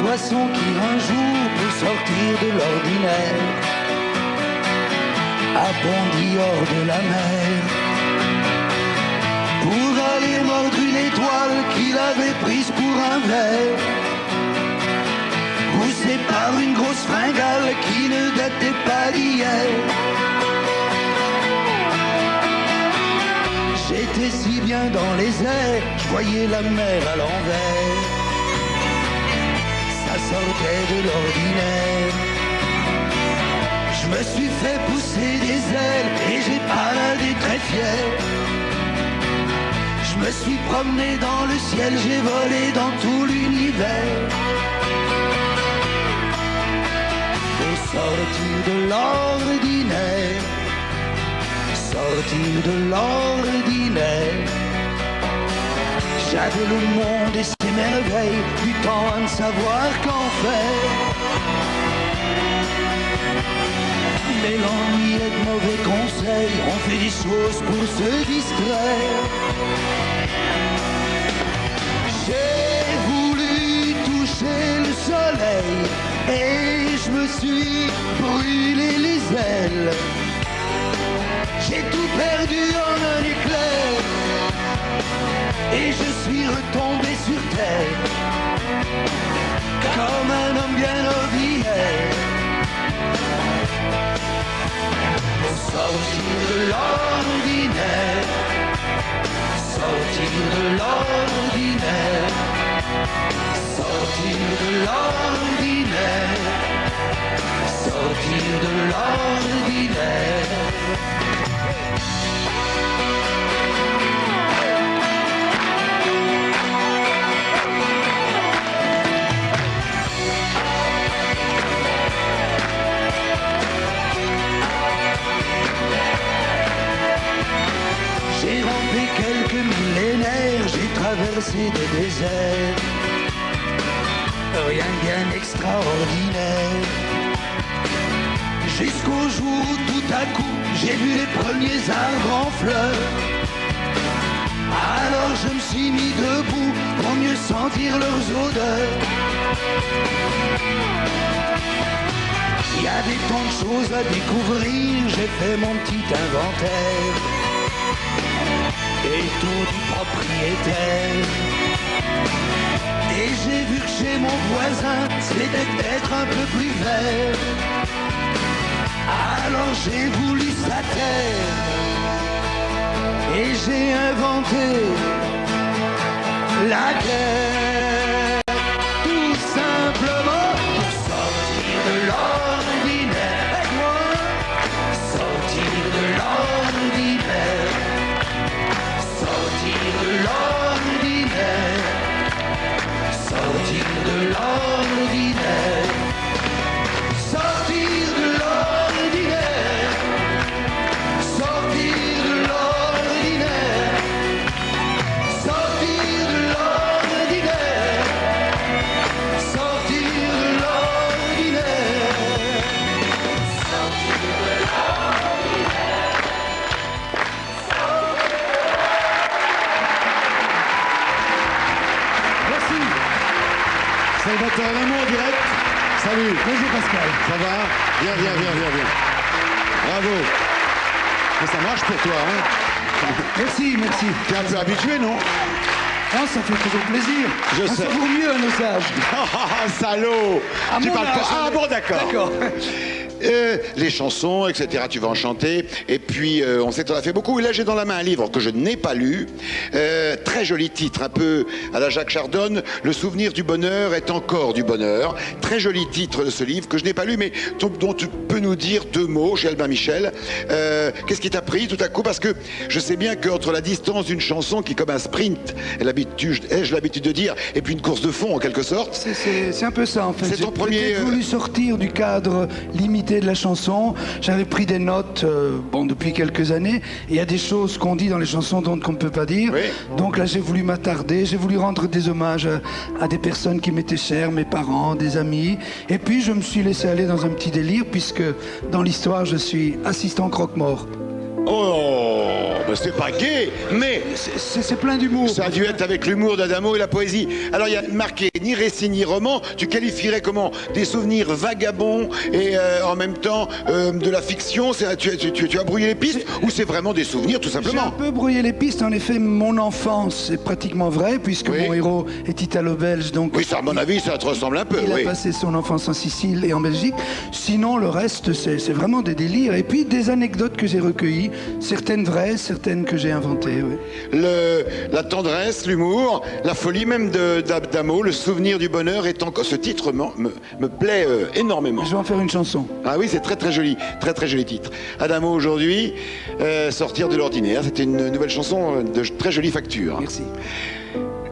poisson qui un jour peut sortir de l'ordinaire a bondi hors de la mer pour aller mordre une étoile qu'il avait prise pour un verre, poussé par une grosse fringale qui ne datait pas d'hier. J'étais si bien dans les airs, je voyais la mer à l'envers, ça sortait de l'ordinaire. Je me suis fait pousser des ailes et j'ai baladé très fier. Je me suis promené dans le ciel, j'ai volé dans tout l'univers. Pour sortir de l'ordinaire, sortir de l'ordinaire. J'avais le monde et ses merveilles, du temps à ne savoir qu'en faire. Mais l'ennui et de mauvais conseils, on fait des choses pour se distraire. J'ai voulu toucher le soleil et je me suis brûlé les ailes. J'ai tout perdu en un éclair et je suis retombé sur terre comme un homme bien ordinaire. Pour sortir de l'ordinaire, sortir de l'ordinaire, sortir de l'ordinaire, sortir de l'ordinaire. J'ai rampé quelques millénaires, j'ai traversé des déserts, rien de bien extraordinaire. Jusqu'au jour où tout à coup, j'ai vu les premiers arbres en fleurs. Alors je me suis mis debout pour mieux sentir leurs odeurs. Il y a des tas de choses à découvrir, j'ai fait mon petit inventaire. Et tout du propriétaire. Et j'ai vu que chez mon voisin, c'était peut-être un peu plus vert. Alors j'ai voulu sa terre. Et j'ai inventé la guerre. Tout simplement pour sortir de l'ordinaire. Et moi, sortir de l'ordinaire. Sortir de l'ordinaire, sortir de l'ordinaire, sortir de l'ordinaire, sortir de l'ordinaire, sortir de l'ordinaire, sortir de l'ordinaire, sortir de l'ordinaire. Salvatore Rameau en direct. Salut. Bonjour Pascal. Ça va? Viens. Bravo. Mais ça marche pour toi, hein? Merci. T'es un peu habitué, non? Ah, ça fait toujours plaisir. Je On sais. se vaut mieux à nos âges. Salaud. À Tu mon parles âge, pas. Ah bon, d'accord. D'accord. Les chansons, etc. Tu vas en chanter. Et puis, on sait que tu en as fait beaucoup. Et là, j'ai dans la main un livre que je n'ai pas lu. Très joli titre, un peu à la Jacques Chardonne. Le souvenir du bonheur est encore du bonheur. Très joli titre de ce livre que je n'ai pas lu, mais dont tu peux nous dire deux mots, chez Albin Michel. Qu'est-ce qui t'a pris tout à coup? Parce que je sais bien qu'entre la distance d'une chanson qui est comme un sprint, ai-je l'habitude de dire, et puis une course de fond en quelque sorte. C'est un peu ça en fait. C'est ton premier. J'ai voulu sortir du cadre limité de la chanson. J'avais pris des notes depuis quelques années. Et il y a des choses qu'on dit dans les chansons qu'on ne peut pas dire. Oui. Donc là, j'ai voulu m'attarder. J'ai voulu rendre des hommages à des personnes qui m'étaient chères, mes parents, des amis. Et puis, je me suis laissé aller dans un petit délire puisque dans l'histoire, je suis assistant croque-mort. Oh, bah c'est pas gay, mais C'est plein d'humour. c'est un duet avec l'humour d'Adamo et la poésie. Alors il y a marqué ni récit ni roman. Tu qualifierais comment? Des souvenirs vagabonds et en même temps de la fiction. Tu as brouillé les pistes ou c'est vraiment des souvenirs tout J'ai un simplement? peu brouillé les pistes. En effet, mon enfance est pratiquement vraie, puisque Oui. mon héros est italo-belge. Donc Oui, ça, à mon avis, ça te ressemble un peu. il Oui. a passé son enfance en Sicile et en Belgique. Sinon, le reste, c'est vraiment des délires. Et puis, des anecdotes que j'ai recueillies. Certaines vraies, certaines que j'ai inventées. Oui. La tendresse, l'humour, la folie même d'Adamo, le souvenir du bonheur est encore. Ce titre me plaît énormément. Je vais en faire une chanson. Ah oui, c'est très très joli, très très joli titre. Adamo aujourd'hui, sortir de l'ordinaire, c'était une nouvelle chanson de très jolie facture. Merci.